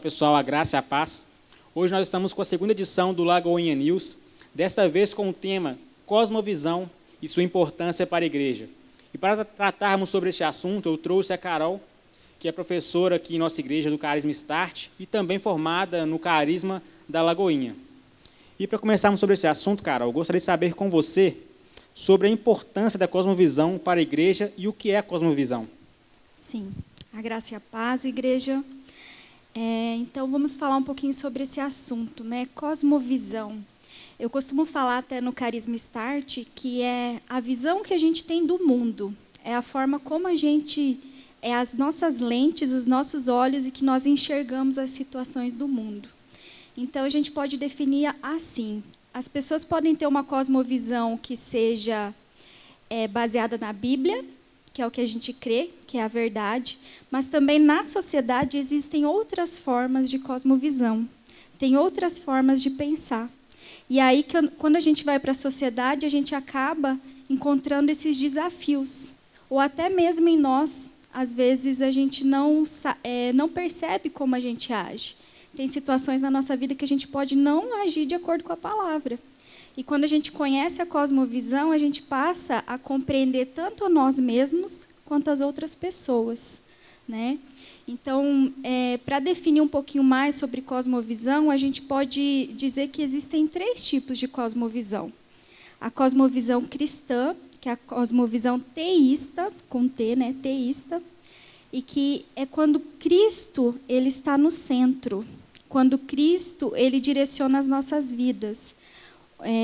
pessoal, a graça e a paz. Hoje nós estamos com a segunda edição do Lagoinha News, desta vez com o tema Cosmovisão e sua importância para a igreja. E para tratarmos sobre este assunto, eu trouxe a Carol, que é professora aqui em nossa igreja do Carisma Start e também formada no Carisma da Lagoinha. E para começarmos sobre esse assunto, Carol, eu gostaria de saber com você sobre a importância da cosmovisão para a igreja e o que é a cosmovisão. Sim, a graça e a paz, igreja. Então, vamos falar um pouquinho sobre esse assunto, né? Cosmovisão. Eu costumo falar até no Carisma Start que é a visão que a gente tem do mundo, é a forma como a gente, é as nossas lentes, os nossos olhos e que nós enxergamos as situações do mundo. Então, a gente pode definir assim: as pessoas podem ter uma cosmovisão que seja baseada na Bíblia, que é o que a gente crê, que é a verdade, mas também na sociedade existem outras formas de cosmovisão, tem outras formas de pensar. E aí, quando a gente vai para a sociedade, a gente acaba encontrando esses desafios, ou até mesmo em nós, às vezes a gente não percebe como a gente age. Tem situações na nossa vida que a gente pode não agir de acordo com a palavra. E quando a gente conhece a cosmovisão, a gente passa a compreender tanto a nós mesmos quanto as outras pessoas, né? Então, para definir um pouquinho mais sobre cosmovisão, a gente pode dizer que existem 3 tipos de cosmovisão. A cosmovisão cristã, que é a cosmovisão teísta, com T, né? Teísta, e que é quando Cristo ele está no centro, quando Cristo ele direciona as nossas vidas.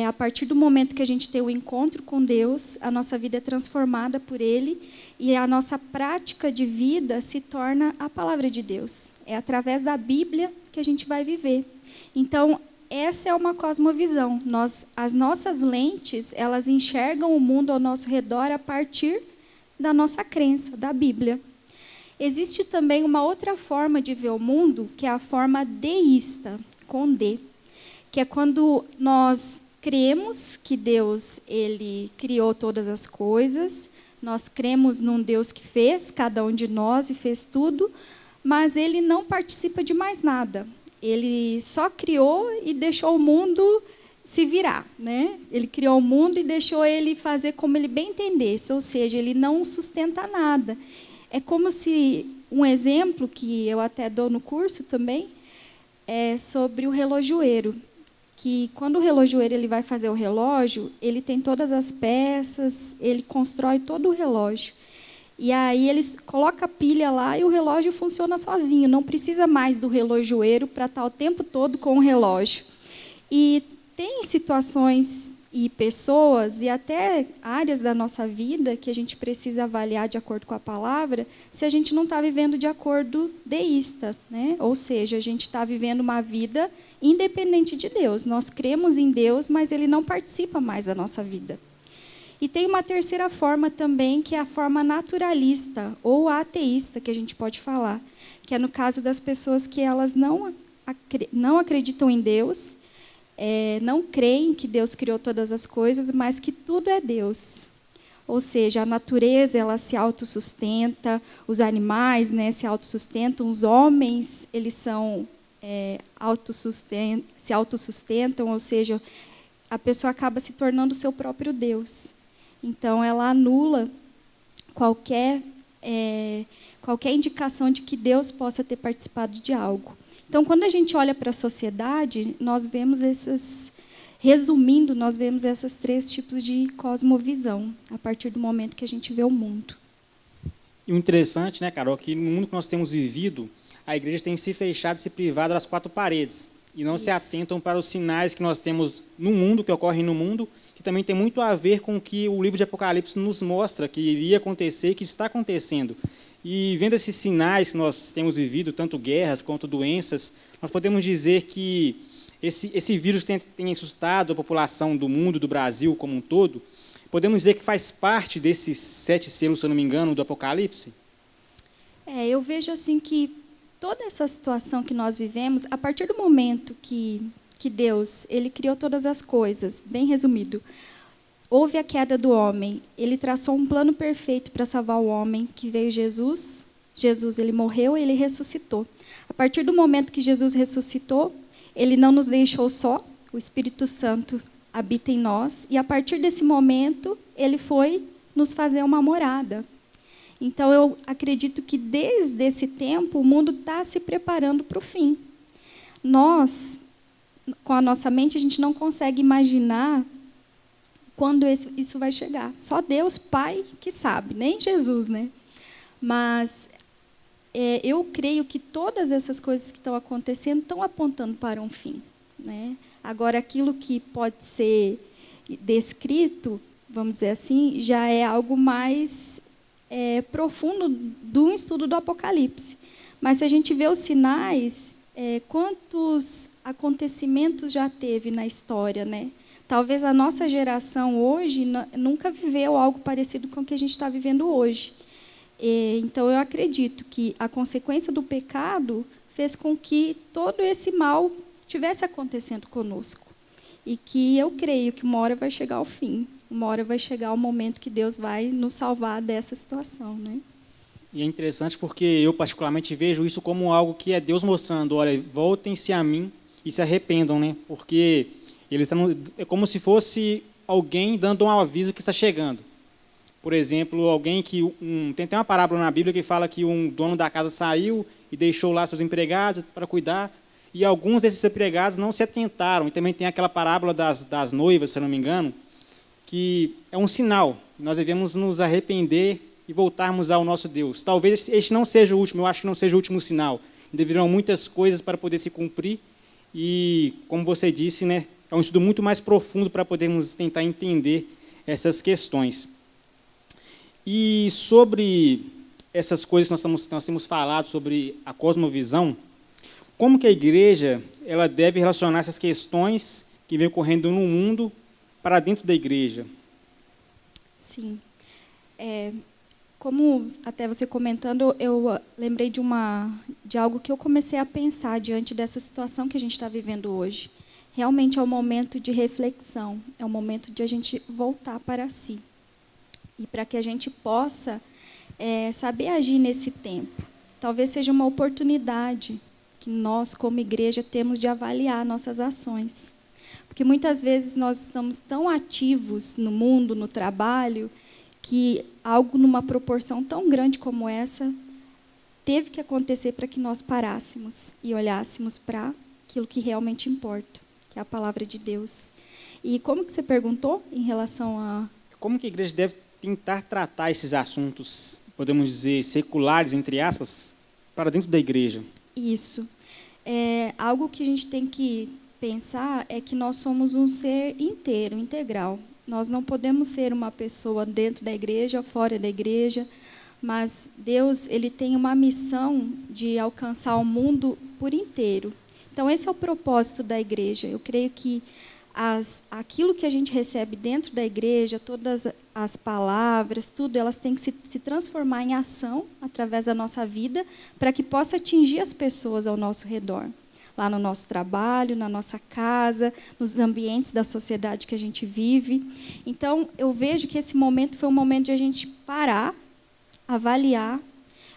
A partir do momento que a gente tem o encontro com Deus, a nossa vida é transformada por Ele e a nossa prática de vida se torna a palavra de Deus. É através da Bíblia que a gente vai viver. Então, essa é uma cosmovisão. As nossas lentes, elas enxergam o mundo ao nosso redor a partir da nossa crença, da Bíblia. Existe também uma outra forma de ver o mundo, que é a forma deísta, com D, que é quando nós cremos que Deus ele criou todas as coisas, nós cremos num Deus que fez cada um de nós e fez tudo, mas ele não participa de mais nada. Ele só criou e deixou o mundo se virar, né? Ele criou o mundo e deixou ele fazer como ele bem entendesse, ou seja, ele não sustenta nada. É como se, um exemplo que eu até dou no curso também, é sobre o relojoeiro. Que quando o relojoeiro ele vai fazer o relógio, ele tem todas as peças, ele constrói todo o relógio. E aí ele coloca a pilha lá e o relógio funciona sozinho, não precisa mais do relojoeiro para estar o tempo todo com o relógio. E tem situações e pessoas e até áreas da nossa vida que a gente precisa avaliar de acordo com a palavra, se a gente não está vivendo de acordo deísta, né? Ou seja, a gente está vivendo uma vida independente de Deus. Nós cremos em Deus, mas Ele não participa mais da nossa vida. E tem uma terceira forma também, que é a forma naturalista ou ateísta, que a gente pode falar, que é no caso das pessoas que elas não acreditam em Deus, não creem que Deus criou todas as coisas, mas que tudo é Deus. Ou seja, a natureza ela se autossustenta, os animais, né, se autossustentam, os homens eles se autossustentam, ou seja, a pessoa acaba se tornando o seu próprio Deus. Então, ela anula qualquer indicação de que Deus possa ter participado de algo. Então, quando a gente olha para a sociedade, nós vemos resumindo, nós vemos esses 3 tipos de cosmovisão, a partir do momento que a gente vê o mundo. E o interessante, né, Carol, que no mundo que nós temos vivido, a igreja tem se fechado, se privado das 4 paredes, e não se atentam para os sinais que nós temos no mundo, que ocorrem no mundo, que também tem muito a ver com o que o livro de Apocalipse nos mostra, que iria acontecer e que está acontecendo. E vendo esses sinais que nós temos vivido, tanto guerras quanto doenças, nós podemos dizer que esse vírus tem assustado a população do mundo, do Brasil como um todo. Podemos dizer que faz parte desses 7 selos, se eu não me engano, do Apocalipse? Eu vejo assim que toda essa situação que nós vivemos, a partir do momento que Deus ele criou todas as coisas, bem resumido, houve a queda do homem, ele traçou um plano perfeito para salvar o homem, que veio Jesus. Jesus ele morreu e ele ressuscitou. A partir do momento que Jesus ressuscitou, ele não nos deixou só, o Espírito Santo habita em nós, e a partir desse momento, ele foi nos fazer uma morada. Então, eu acredito que desde esse tempo, o mundo está se preparando para o fim. Nós, com a nossa mente, a gente não consegue imaginar quando isso vai chegar. Só Deus, Pai, que sabe, nem Jesus, né? Mas eu creio que todas essas coisas que estão acontecendo estão apontando para um fim, né? Agora, aquilo que pode ser descrito, vamos dizer assim, já é algo mais profundo do estudo do Apocalipse. Mas se a gente vê os sinais, quantos acontecimentos já teve na história, né? Talvez a nossa geração hoje nunca viveu algo parecido com o que a gente está vivendo hoje. Então, eu acredito que a consequência do pecado fez com que todo esse mal estivesse acontecendo conosco. E que eu creio que uma hora vai chegar ao fim. Uma hora vai chegar o momento que Deus vai nos salvar dessa situação, né? E é interessante porque eu, particularmente, vejo isso como algo que é Deus mostrando, olha, voltem-se a mim e se arrependam, né? Porque é como se fosse alguém dando um aviso que está chegando. Por exemplo, alguém que... tem até uma parábola na Bíblia que fala que um dono da casa saiu e deixou lá seus empregados para cuidar, e alguns desses empregados não se atentaram. E também tem aquela parábola das noivas, se eu não me engano, que é um sinal. Nós devemos nos arrepender e voltarmos ao nosso Deus. Talvez este não seja o último, eu acho que não seja o último sinal. Deverão muitas coisas para poder se cumprir, e, como você disse, né, é um estudo muito mais profundo para podermos tentar entender essas questões. E sobre essas coisas que nós temos falado sobre a cosmovisão, como que a igreja ela deve relacionar essas questões que vêm ocorrendo no mundo para dentro da igreja? Sim. Como até você comentando, eu lembrei de algo que eu comecei a pensar diante dessa situação que a gente está vivendo hoje. Realmente é um momento de reflexão, é um momento de a gente voltar para si. E para que a gente possa saber agir nesse tempo. Talvez seja uma oportunidade que nós, como igreja, temos de avaliar nossas ações. Porque muitas vezes nós estamos tão ativos no mundo, no trabalho, que algo numa proporção tão grande como essa teve que acontecer para que nós parássemos e olhássemos para aquilo que realmente importa, que é a palavra de Deus. E como que você perguntou em relação a... Como que a igreja deve tentar tratar esses assuntos, podemos dizer, seculares, entre aspas, para dentro da igreja? Isso. Algo que a gente tem que pensar é que nós somos um ser inteiro, integral. Nós não podemos ser uma pessoa dentro da igreja, fora da igreja, mas Deus ele tem uma missão de alcançar o mundo por inteiro. Então, esse é o propósito da igreja. Eu creio que aquilo que a gente recebe dentro da igreja, todas as palavras, tudo, elas têm que se transformar em ação através da nossa vida para que possa atingir as pessoas ao nosso redor. Lá no nosso trabalho, na nossa casa, nos ambientes da sociedade que a gente vive. Então, eu vejo que esse momento foi um momento de a gente parar, avaliar,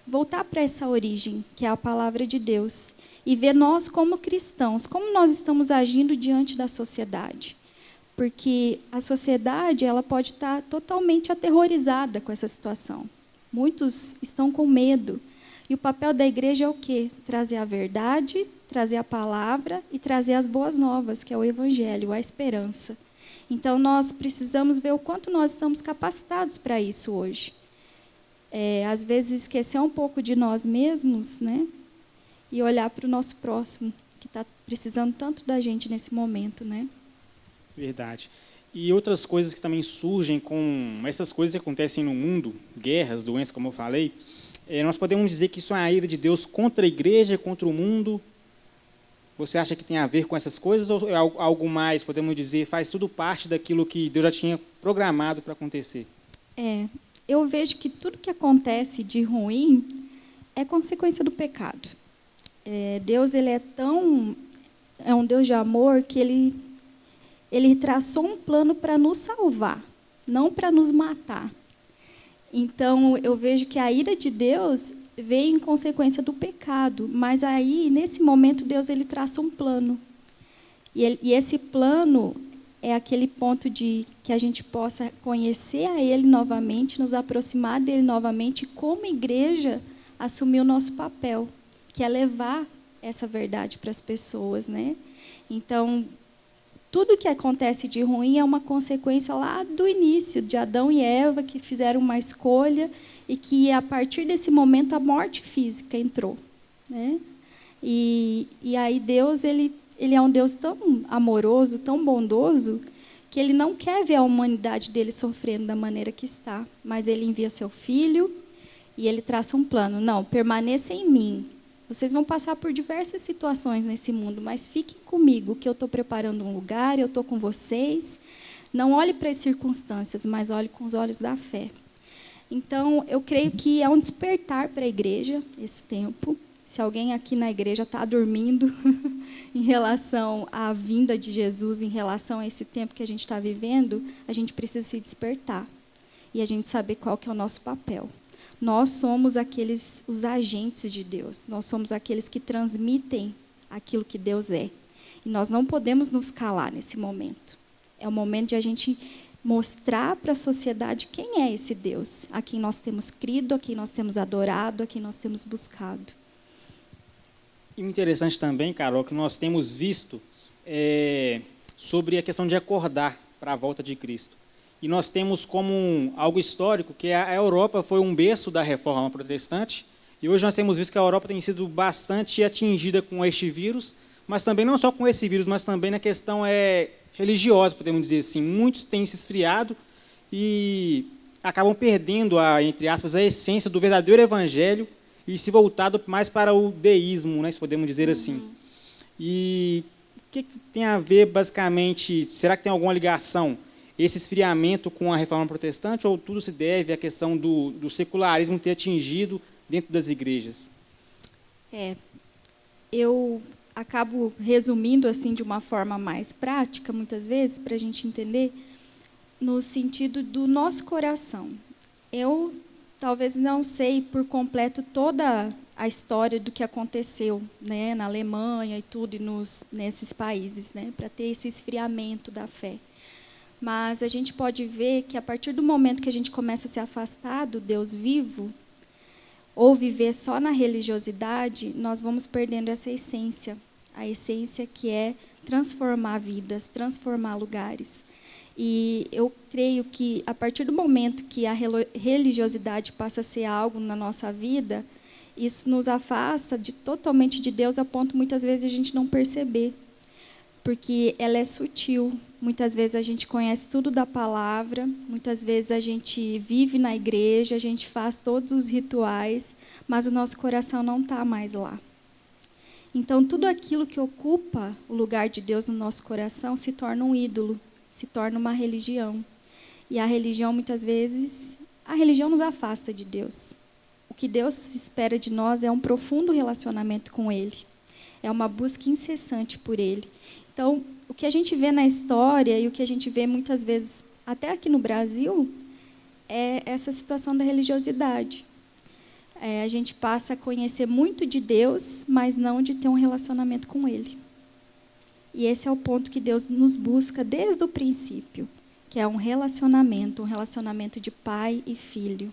voltar para essa origem, que é a palavra de Deus, e ver nós como cristãos, como nós estamos agindo diante da sociedade. Porque a sociedade ela pode estar totalmente aterrorizada com essa situação. Muitos estão com medo. E o papel da igreja é o quê? Trazer a verdade, trazer a palavra e trazer as boas novas, que é o evangelho, a esperança. Então, nós precisamos ver o quanto nós estamos capacitados para isso hoje. Às vezes, esquecer um pouco de nós mesmos, né? E olhar para o nosso próximo, que está precisando tanto da gente nesse momento, né? Verdade. E outras coisas que também surgem com essas coisas que acontecem no mundo, guerras, doenças, como eu falei, nós podemos dizer que isso é a ira de Deus contra a igreja, contra o mundo. Você acha que tem a ver com essas coisas ou é algo mais, podemos dizer, faz tudo parte daquilo que Deus já tinha programado para acontecer? Eu vejo que tudo que acontece de ruim é consequência do pecado. Deus ele é um Deus de amor que ele traçou um plano para nos salvar, não para nos matar. Então, eu vejo que a ira de Deus veio em consequência do pecado. Mas aí, nesse momento, Deus ele traça um plano. E esse plano é aquele ponto de que a gente possa conhecer a Ele novamente, nos aproximar dele novamente, e como igreja, assumir o nosso papel, que é levar essa verdade para as pessoas, né? Então, tudo que acontece de ruim é uma consequência lá do início, de Adão e Eva, que fizeram uma escolha e que, a partir desse momento, a morte física entrou, né? E aí Deus, ele é um Deus tão amoroso, tão bondoso, que ele não quer ver a humanidade dele sofrendo da maneira que está, mas ele envia seu filho e ele traça um plano. Não, permaneça em mim. Vocês vão passar por diversas situações nesse mundo, mas fiquem comigo, que eu estou preparando um lugar, eu estou com vocês. Não olhe para as circunstâncias, mas olhe com os olhos da fé. Então, eu creio que é um despertar para a igreja esse tempo. Se alguém aqui na igreja está dormindo em relação à vinda de Jesus, em relação a esse tempo que a gente está vivendo, a gente precisa se despertar e a gente saber qual que é o nosso papel. Nós somos os agentes de Deus. Nós somos aqueles que transmitem aquilo que Deus é. E nós não podemos nos calar nesse momento. É o momento de a gente mostrar para a sociedade quem é esse Deus, a quem nós temos crido, a quem nós temos adorado, a quem nós temos buscado. E o interessante também, Carol, que nós temos visto sobre a questão de acordar para a volta de Cristo. E nós temos como algo histórico que a Europa foi um berço da reforma protestante, e hoje nós temos visto que a Europa tem sido bastante atingida com este vírus, mas também não só com esse vírus, mas também na questão religiosa, podemos dizer assim. Muitos têm se esfriado e acabam perdendo, entre aspas, a essência do verdadeiro evangelho e se voltado mais para o deísmo, né, se podemos dizer assim. E o que tem a ver, basicamente, será que tem alguma ligação esse esfriamento com a reforma protestante, ou tudo se deve à questão do secularismo ter atingido dentro das igrejas? Eu acabo resumindo assim de uma forma mais prática, muitas vezes, para a gente entender, no sentido do nosso coração. Eu talvez não sei por completo toda a história do que aconteceu, né, na Alemanha e tudo, e nesses países, né, para ter esse esfriamento da fé. Mas a gente pode ver que, a partir do momento que a gente começa a se afastar do Deus vivo, ou viver só na religiosidade, nós vamos perdendo essa essência, a essência que é transformar vidas, transformar lugares. E eu creio que, a partir do momento que a religiosidade passa a ser algo na nossa vida, isso nos afasta totalmente de Deus, a ponto, muitas vezes, a gente não perceber. Porque ela é sutil. Muitas vezes a gente conhece tudo da palavra, muitas vezes a gente vive na igreja, a gente faz todos os rituais, mas o nosso coração não está mais lá. Então, tudo aquilo que ocupa o lugar de Deus no nosso coração se torna um ídolo, se torna uma religião. E a religião, muitas vezes, a religião nos afasta de Deus. O que Deus espera de nós é um profundo relacionamento com Ele. É uma busca incessante por Ele. Então, o que a gente vê na história e o que a gente vê muitas vezes, até aqui no Brasil, é essa situação da religiosidade. A gente passa a conhecer muito de Deus, mas não de ter um relacionamento com Ele. E esse é o ponto que Deus nos busca desde o princípio, que é um relacionamento de pai e filho.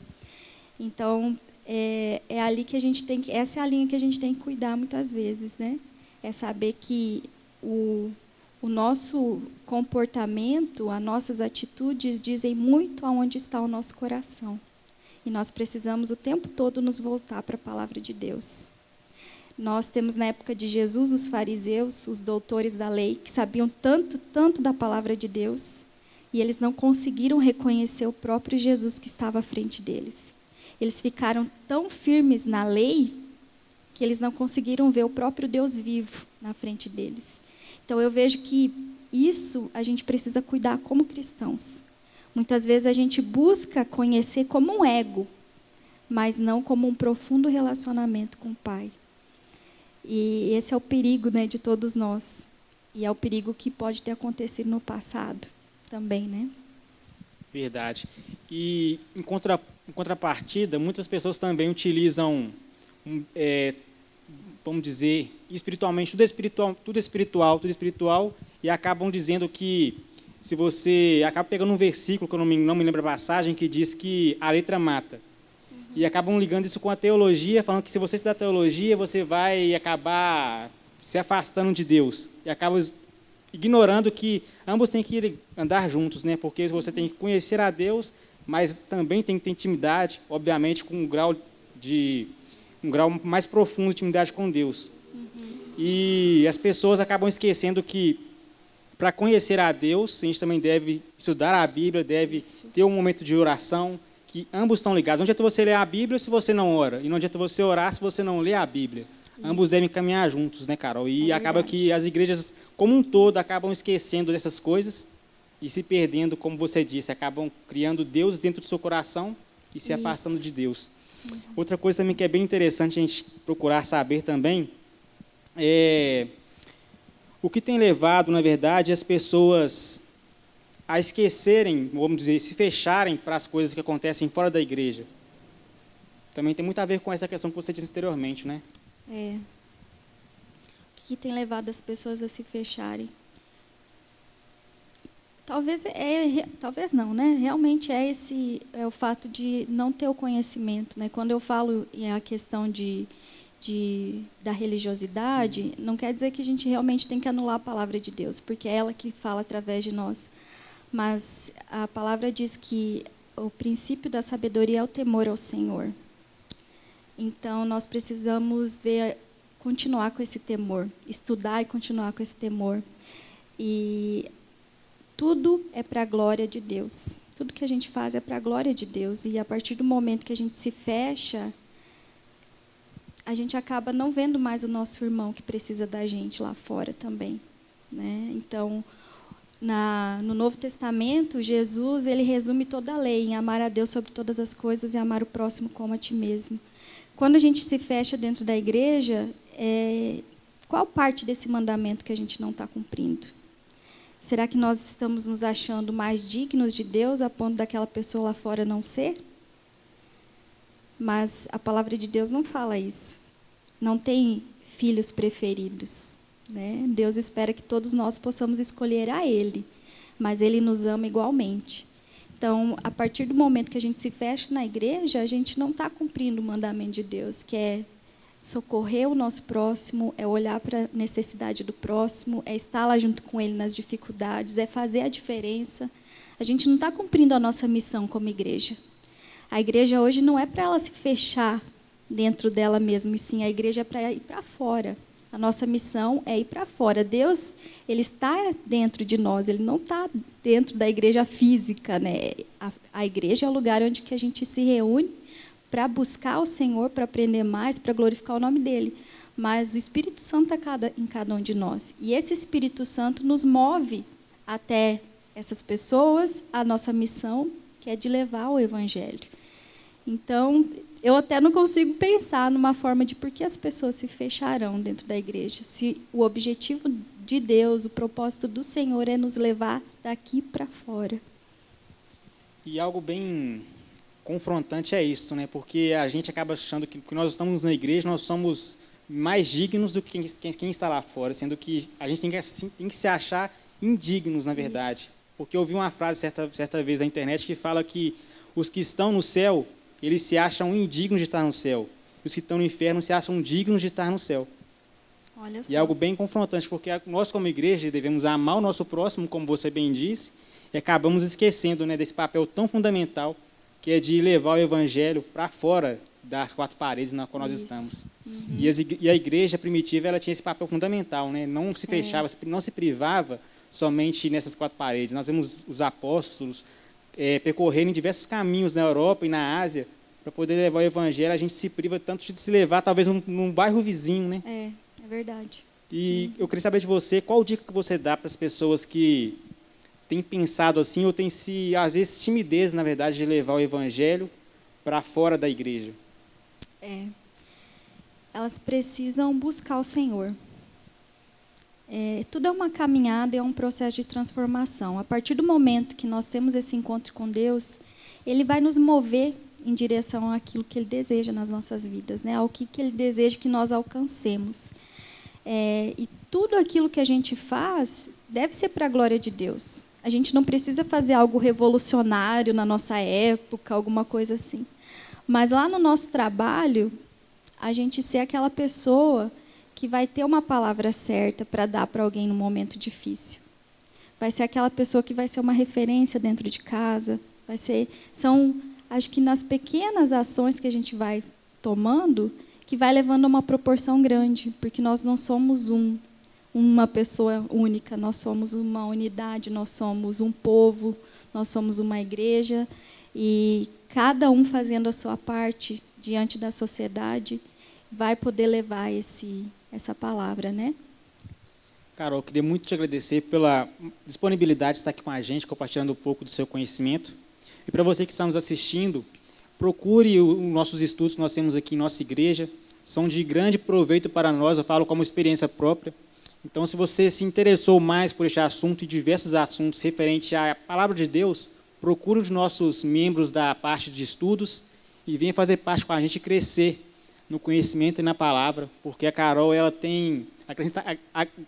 Então, ali que a gente tem que, essa é a linha que a gente tem que cuidar muitas vezes, né? É saber que o nosso comportamento, as nossas atitudes dizem muito aonde está o nosso coração. E nós precisamos o tempo todo nos voltar para a palavra de Deus. Nós temos na época de Jesus os fariseus, os doutores da lei, que sabiam tanto, tanto da palavra de Deus, e eles não conseguiram reconhecer o próprio Jesus que estava à frente deles. Eles ficaram tão firmes na lei que eles não conseguiram ver o próprio Deus vivo na frente deles. Então, eu vejo que isso a gente precisa cuidar como cristãos. Muitas vezes a gente busca conhecer como um ego, mas não como um profundo relacionamento com o Pai. E esse é o perigo, né, de todos nós. E é o perigo que pode ter acontecido no passado também, né? Verdade. E, em contrapartida, muitas pessoas também utilizam vamos dizer, espiritualmente, tudo espiritual, e acabam dizendo que, se você acaba pegando um versículo, que eu não me lembro a passagem, que diz que a letra mata. E acabam ligando isso com a teologia, falando que se você estudar teologia, você vai acabar se afastando de Deus. E acabam ignorando que ambos têm que andar juntos, né? Porque você tem que conhecer a Deus, mas também tem que ter intimidade, obviamente, com um grau mais profundo de intimidade com Deus. E as pessoas acabam esquecendo que, para conhecer a Deus, a gente também deve estudar a Bíblia, deve ter um momento de oração, que ambos estão ligados. Não adianta você ler a Bíblia se você não ora, e não adianta você orar se você não lê a Bíblia. Isso. Ambos devem caminhar juntos, né, Carol? E acaba que as igrejas, como um todo, acabam esquecendo dessas coisas e se perdendo, como você disse, acabam criando deuses dentro do seu coração e se afastando de Deus. Outra coisa também que é bem interessante a gente procurar saber também é o que tem levado, na verdade, as pessoas a esquecerem, vamos dizer, se fecharem para as coisas que acontecem fora da igreja. Também tem muito a ver com essa questão que você disse anteriormente, né? O que tem levado as pessoas a se fecharem? Talvez não, né? Realmente é o fato de não ter o conhecimento, né? Quando eu falo em a questão da religiosidade, não quer dizer que a gente realmente tem que anular a palavra de Deus, porque é ela que fala através de nós. Mas a palavra diz que o princípio da sabedoria é o temor ao Senhor. Então, nós precisamos continuar com esse temor, estudar e continuar com esse temor. E tudo é para a glória de Deus. Tudo que a gente faz é para a glória de Deus. E a partir do momento que a gente se fecha, a gente acaba não vendo mais o nosso irmão que precisa da gente lá fora também, né? Então, no Novo Testamento, Jesus ele resume toda a lei em amar a Deus sobre todas as coisas e amar o próximo como a ti mesmo. Quando a gente se fecha dentro da igreja, qual parte desse mandamento que a gente não está cumprindo? Será que nós estamos nos achando mais dignos de Deus a ponto daquela pessoa lá fora não ser? Mas a palavra de Deus não fala isso. Não tem filhos preferidos, né? Deus espera que todos nós possamos escolher a Ele, mas Ele nos ama igualmente. Então, a partir do momento que a gente se fecha na igreja, a gente não está cumprindo o mandamento de Deus, que é socorrer o nosso próximo, é olhar para a necessidade do próximo, é estar lá junto com ele nas dificuldades, é fazer a diferença. A gente não está cumprindo a nossa missão como igreja. A igreja hoje não é para ela se fechar dentro dela mesma, e sim a igreja é para ir para fora. A nossa missão é ir para fora. Deus, ele está dentro de nós, ele não está dentro da igreja física, né? A igreja é o lugar onde que a gente se reúne para buscar o Senhor, para aprender mais, para glorificar o nome dele. Mas o Espírito Santo está em cada um de nós. E esse Espírito Santo nos move até essas pessoas, a nossa missão, que é de levar o Evangelho. Então, eu até não consigo pensar numa forma de por que as pessoas se fecharão dentro da igreja, se o objetivo de Deus, o propósito do Senhor é nos levar daqui para fora. E algo bem confrontante é isso, né? Porque a gente acaba achando que nós estamos na igreja, nós somos mais dignos do que quem está lá fora, sendo que a gente tem que se achar indignos, na verdade. Isso. Porque eu ouvi uma frase certa vez na internet que fala que os que estão no céu, eles se acham indignos de estar no céu. Os que estão no inferno se acham dignos de estar no céu. Olha só. E é algo bem confrontante, porque nós, como igreja, devemos amar o nosso próximo, como você bem disse, e acabamos esquecendo, né, desse papel tão fundamental, que é de levar o evangelho para fora das quatro paredes na qual nós estamos. Uhum. E a igreja primitiva, ela tinha esse papel fundamental, né? Não se fechava, não se privava somente nessas quatro paredes. Nós vemos os apóstolos percorrerem diversos caminhos na Europa e na Ásia para poder levar o evangelho. A gente se priva tanto de se levar, talvez, num bairro vizinho, né? É verdade. E eu queria saber de você, qual dica que você dá para as pessoas que têm pensado assim, ou têm, às vezes, timidez, na verdade, de levar o evangelho para fora da igreja? Elas precisam buscar o Senhor. Tudo é uma caminhada, é um processo de transformação. A partir do momento que nós temos esse encontro com Deus, Ele vai nos mover em direção àquilo que Ele deseja nas nossas vidas, né? Ao que Ele deseja que nós alcancemos. E tudo aquilo que a gente faz deve ser para a glória de Deus. A gente não precisa fazer algo revolucionário na nossa época, alguma coisa assim. Mas lá no nosso trabalho, a gente ser aquela pessoa que vai ter uma palavra certa para dar para alguém num momento difícil. Vai ser aquela pessoa que vai ser uma referência dentro de casa. Acho que nas pequenas ações que a gente vai tomando, que vai levando a uma proporção grande, porque nós não somos uma pessoa única, nós somos uma unidade, nós somos um povo, nós somos uma igreja, e cada um fazendo a sua parte diante da sociedade vai poder levar essa palavra, né? Carol, eu queria muito te agradecer pela disponibilidade de estar aqui com a gente, compartilhando um pouco do seu conhecimento. E para você que está nos assistindo, procure os nossos estudos que nós temos aqui em nossa igreja. São de grande proveito para nós, eu falo como experiência própria. Então, se você se interessou mais por este assunto e diversos assuntos referentes à palavra de Deus, procure os nossos membros da parte de estudos e venha fazer parte com a gente crescer no conhecimento e na palavra, porque a Carol ela tem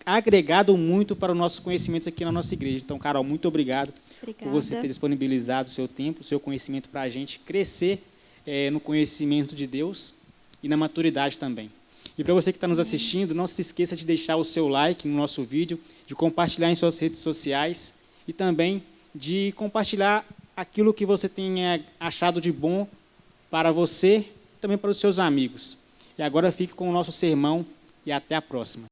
agregado muito para os nossos conhecimentos aqui na nossa igreja. Então, Carol, muito obrigado por você ter disponibilizado o seu tempo, o seu conhecimento para a gente crescer no conhecimento de Deus e na maturidade também. E para você que está nos assistindo, não se esqueça de deixar o seu like no nosso vídeo, de compartilhar em suas redes sociais e também de compartilhar aquilo que você tenha achado de bom para você e também para os seus amigos. E agora fique com o nosso sermão e até a próxima.